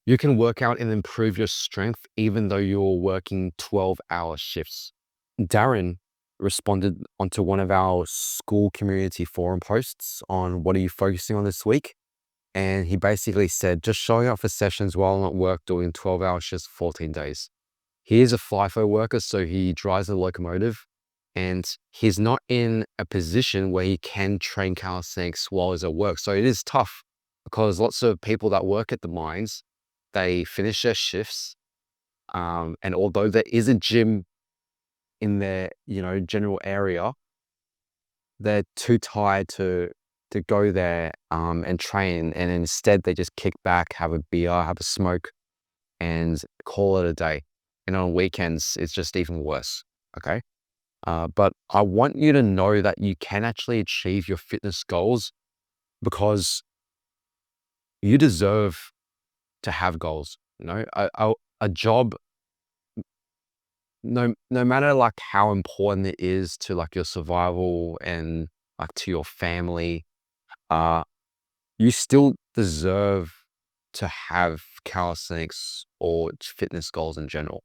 You can work out and improve your strength even though you're working 12-hour shifts. Darren responded onto one of our school community forum posts on what are you focusing on this week? And he basically said, just showing up for sessions while I'm at work doing 12-hour shifts, 14 days. He is a FIFO worker, so he drives a locomotive, and he's not in a position where he can train calisthenics while he's at work. So it is tough because lots of people that work at the mines, they finish their shifts. And although there is a gym in their, general area, they're too tired to go there and train. And instead they just kick back, have a beer, have a smoke, and call it a day. And on weekends, it's just even worse. Okay. But I want you to know that you can actually achieve your fitness goals because you deserve to have goals. A job, no matter like how important it is to like your survival and like to your family, you still deserve to have calisthenics or fitness goals in general.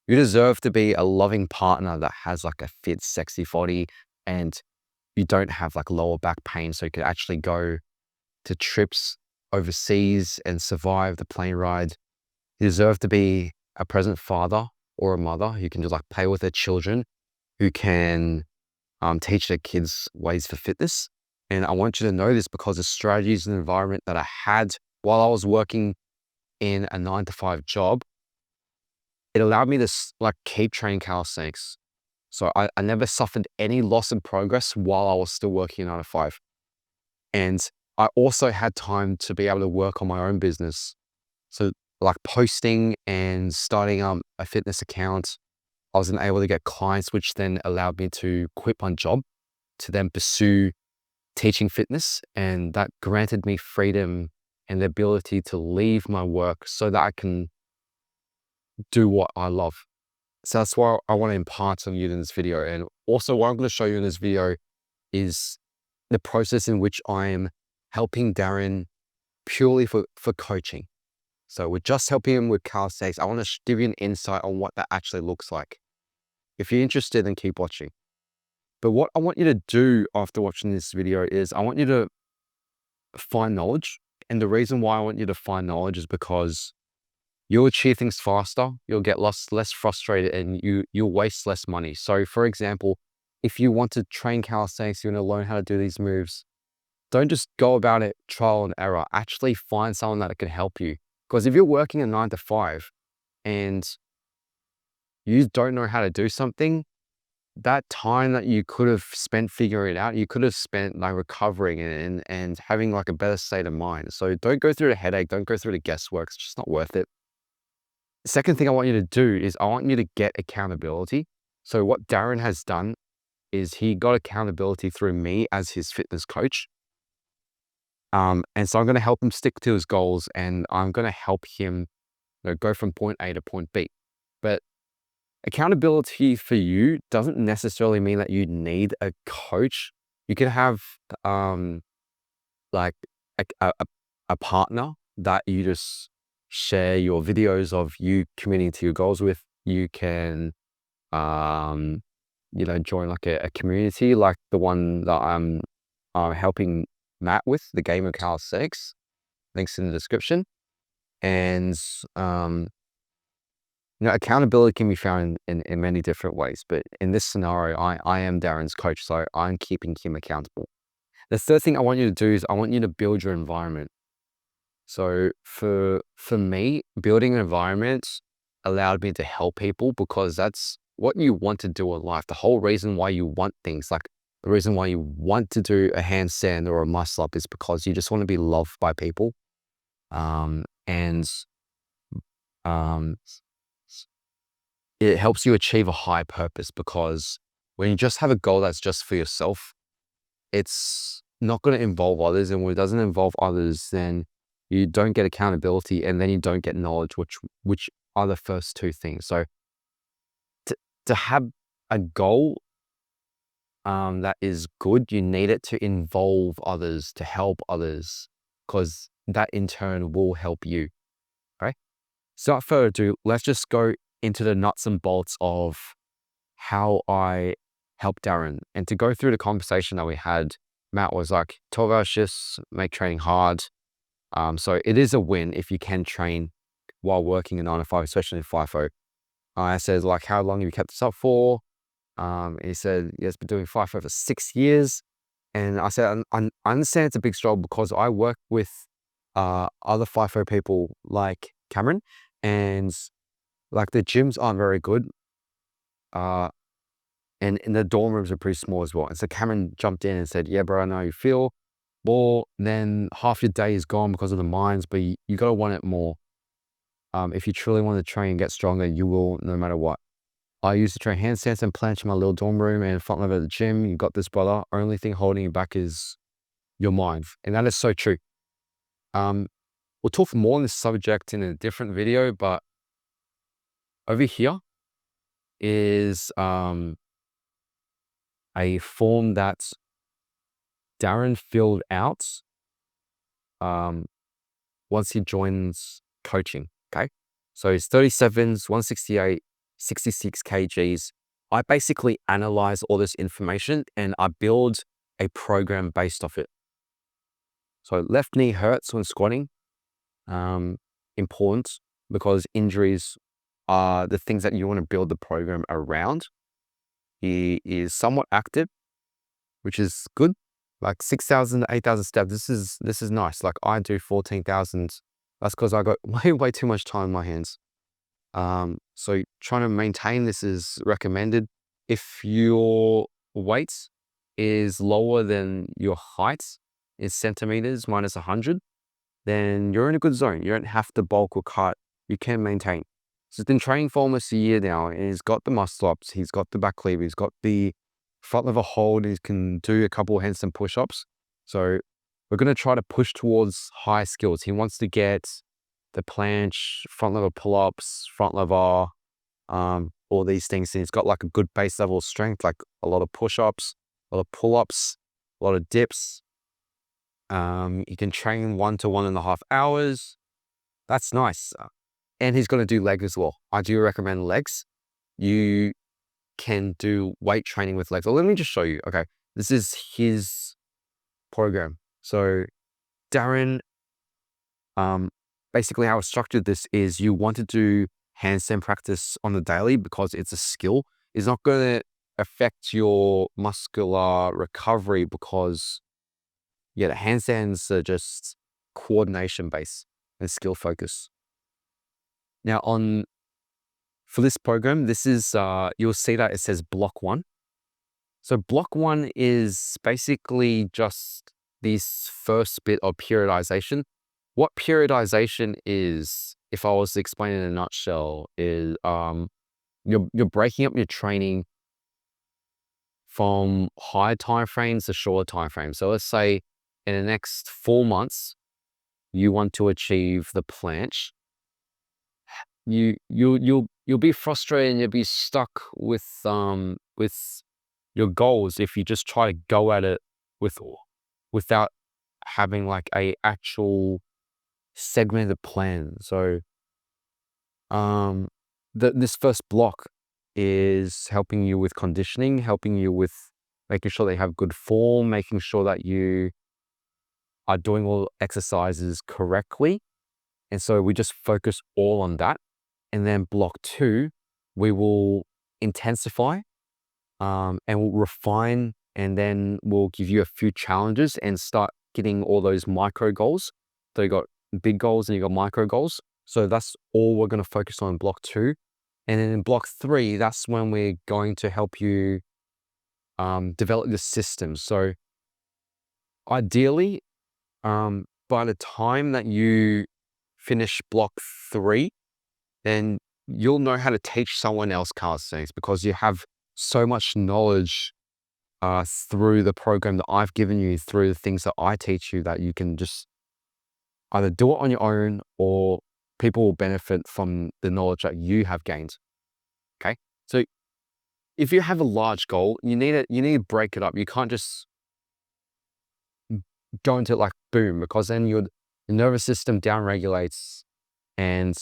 You deserve to be a loving partner that has like a fit, sexy body, and you don't have like lower back pain, so you can actually go to trips overseas and survive the plane ride. You deserve to be a present father or a mother who can just like play with their children, who can teach their kids ways for fitness. And I want you to know this because the strategies and environment that I had while I was working in a 9-to-5 job, it allowed me to like keep training calisthenics. So I never suffered any loss in progress while I was still working 9 to 5. And I also had time to be able to work on my own business. So like posting and starting a fitness account, I wasn't able to get clients, which then allowed me to quit my job to then pursue teaching fitness. And that granted me freedom and the ability to leave my work so that I can do what I love. So that's why I want to impart on you in this video. And also what I'm going to show you in this video is the process in which I am helping Darren purely for coaching. So we're just helping him with calisthenics. I want to give you an insight on what that actually looks like. If you're interested, then keep watching. But what I want you to do after watching this video is I want you to find knowledge. And the reason why I want you to find knowledge is because you'll achieve things faster, you'll get less frustrated, and you'll waste less money. So for example, if you want to train calisthenics, you want to learn how to do these moves, don't just go about it trial and error. Actually find someone that can help you. Because if you're working a 9 to 5 and you don't know how to do something, that time that you could have spent figuring it out, you could have spent like recovering and having like a better state of mind. So don't go through the headache, don't go through the guesswork. It's just not worth it. The second thing I want you to do is I want you to get accountability. So what Darren has done is he got accountability through me as his fitness coach. And so I'm going to help him stick to his goals, and I'm going to help him go from point A to point B. But accountability for you doesn't necessarily mean that you need a coach. You can have like a partner that you just share your videos of you committing to your goals with. You can join like a community like the one that I'm helping Matt with, the Game of Calisthenics. Links in the description. And accountability can be found in many different ways, but in this scenario, I am Darren's coach, so I'm keeping him accountable. The third thing I want you to do is I want you to build your environment. So for me, building an environment allowed me to help people because that's what you want to do in life. The whole reason why you want things, like the reason why you want to do a handstand or a muscle up, is because you just want to be loved by people. It helps you achieve a high purpose, because when you just have a goal that's just for yourself, it's not going to involve others. And when it doesn't involve others, then you don't get accountability, and then you don't get knowledge, which are the first two things. So to have a goal that is good, you need it to involve others, to help others, because that in turn will help you. Okay. So without further ado, let's just go into the nuts and bolts of how I helped Darren. And to go through the conversation that we had, Matt was like, 12-hour shifts make training hard. So it is a win if you can train while working a 9 to 5, especially in FIFO. I said, like, how long have you kept this up for? He said, yeah, it's been doing FIFO for 6 years. And I said, I understand it's a big struggle because I work with other FIFO people like Cameron, and like the gyms aren't very good. And the dorm rooms are pretty small as well. And so Cameron jumped in and said, yeah, bro, I know how you feel. Well, then half your day is gone because of the mines, but you got to want it more. If you truly want to train and get stronger, you will no matter what. I used to train handstands and planche in my little dorm room and front level at the gym. You got this, brother. Only thing holding you back is your mind. And that is so true. We'll talk more on this subject in a different video, but over here is a form that Darren filled out once he joins coaching, okay? So he's 37s, 168, 66 kgs. I basically analyze all this information and I build a program based off it. So left knee hurts when squatting, important because injuries are the things that you want to build the program around. He is somewhat active, which is good. Like 6,000 to 8,000 steps. This is nice. Like I do 14,000. That's because I got way too much time in my hands. So trying to maintain this is recommended. If your weight is lower than your height in centimeters minus 100, then you're in a good zone. You don't have to bulk or cut. You can maintain. So he's been training for almost a year now, and he's got the muscle ups, he's got the back lever, he's got the front lever hold, he can do a couple of handstand push-ups. So we're going to try to push towards high skills. He wants to get the planche, front lever pull-ups, front lever, all these things. And he's got like a good base level of strength, like a lot of push-ups, a lot of pull-ups, a lot of dips. He can train 1 to 1.5 hours. That's nice. And he's going to do leg as well. I do recommend legs. You can do weight training with legs. Well, let me just show you. Okay, this is his program. So Darren, basically how I structured this is you want to do handstand practice on the daily because it's a skill. It's not going to affect your muscular recovery because, yeah, the handstands are just coordination based and skill focus. Now for this program, this is, you'll see that it says block 1. So block 1 is basically just this first bit of periodization. What periodization is, if I was to explain in a nutshell, is you're breaking up your training from high timeframes to shorter timeframes. So let's say in the next 4 months, you want to achieve the planche. You'll be frustrated and you'll be stuck with your goals if you just try to go at it without having like a actual segmented plan. So this first block is helping you with conditioning, helping you with making sure that you have good form, making sure that you are doing all exercises correctly. And so we just focus all on that. And then block 2, we will intensify and we'll refine, and then we'll give you a few challenges and start getting all those micro goals. So you got big goals and you got micro goals. So that's all we're going to focus on in block 2. And then in block 3, that's when we're going to help you develop the system. So ideally, by the time that you finish block 3, then you'll know how to teach someone else calisthenics because you have so much knowledge through the program that I've given you, through the things that I teach you, that you can just either do it on your own or people will benefit from the knowledge that you have gained. Okay. So if you have a large goal, you need to break it up. You can't just go into it like boom, because then your nervous system downregulates and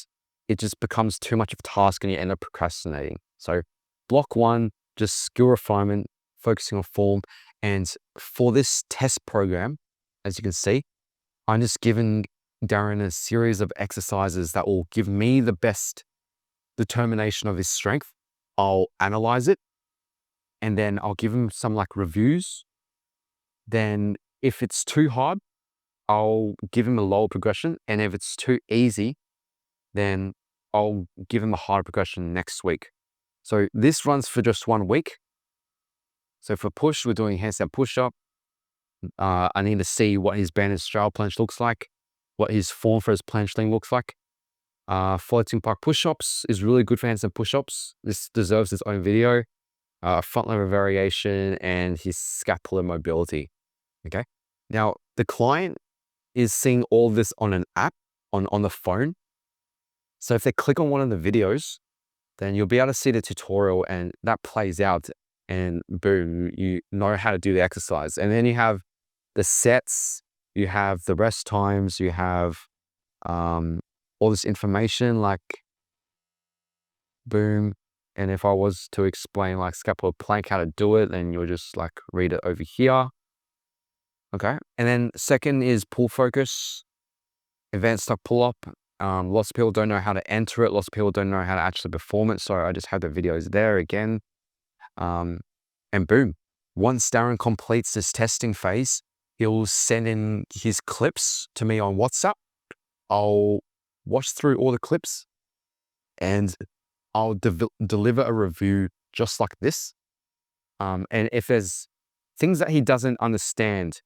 it just becomes too much of a task and you end up procrastinating. So block 1, just skill refinement, focusing on form. And for this test program, as you can see, I'm just giving Darren a series of exercises that will give me the best determination of his strength. I'll analyze it, and then I'll give him some like reviews. Then if it's too hard, I'll give him a lower progression. And if it's too easy, then I'll give him a higher progression next week. So this runs for just 1 week. So for push, we're doing handstand push-up. I need to see what his banded straddle planche looks like, what his form for his planche thing looks like. Floating park push-ups is really good for handstand push-ups. This deserves its own video. Front lever variation and his scapular mobility. Okay. Now the client is seeing all this on an app on the phone. So if they click on one of the videos, then you'll be able to see the tutorial and that plays out, and boom, you know how to do the exercise. And then you have the sets, you have the rest times, you have all this information like boom. And if I was to explain like scapular plank, how to do it, then you'll just like read it over here. Okay. And then second is pull focus, advanced stock pull up. Lots of people don't know how to enter it. Lots of people don't know how to actually perform it. So I just have the videos there again. And boom, once Darren completes this testing phase, he'll send in his clips to me on WhatsApp. I'll watch through all the clips and I'll deliver a review just like this. And if there's things that he doesn't understand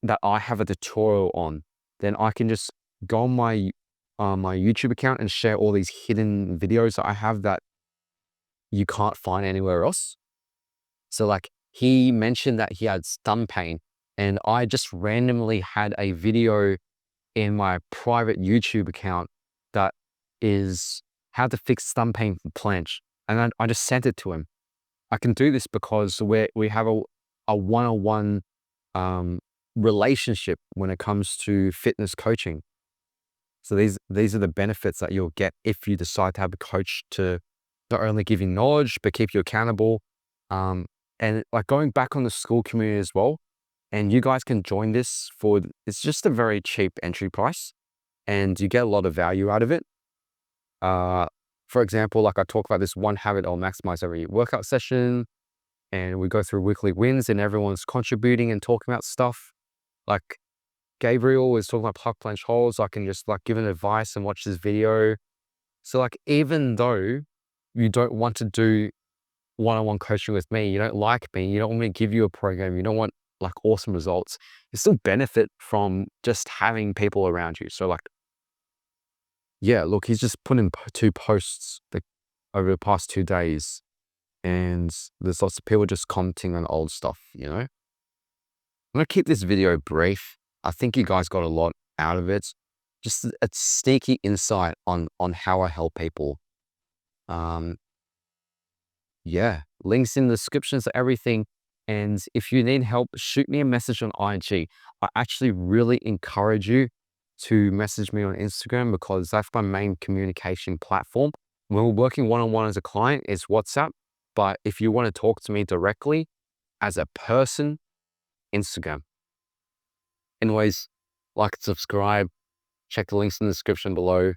that I have a tutorial on, then I can just go on my YouTube account and share all these hidden videos that I have that you can't find anywhere else. So like he mentioned that he had thumb pain, and I just randomly had a video in my private YouTube account that is how to fix thumb pain for planche. And I just sent it to him. I can do this because we have a one-on-one relationship when it comes to fitness coaching. So these are the benefits that you'll get if you decide to have a coach to not only give you knowledge, but keep you accountable. And like going back on the school community as well. And you guys can join this it's just a very cheap entry price and you get a lot of value out of it. For example, like I talk about this one habit I'll maximize every workout session, and we go through weekly wins and everyone's contributing and talking about stuff. Like Gabriel was talking about pluck planche holds. I can just like give an advice and watch this video. So like, even though you don't want to do one-on-one coaching with me, you don't like me, you don't want me to give you a program, you don't want like awesome results, you still benefit from just having people around you. So like, yeah, look, he's just put in 2 posts over the past 2 days, and there's lots of people just commenting on old stuff, you know? I'm gonna keep this video brief. I think you guys got a lot out of it. Just a sneaky insight on how I help people. Yeah, links in the descriptions of everything. And if you need help, shoot me a message on IG. I actually really encourage you to message me on Instagram because that's my main communication platform. When we're working one-on-one as a client, it's WhatsApp. But if you want to talk to me directly as a person, Instagram. Anyways, like and subscribe. Check the links in the description below.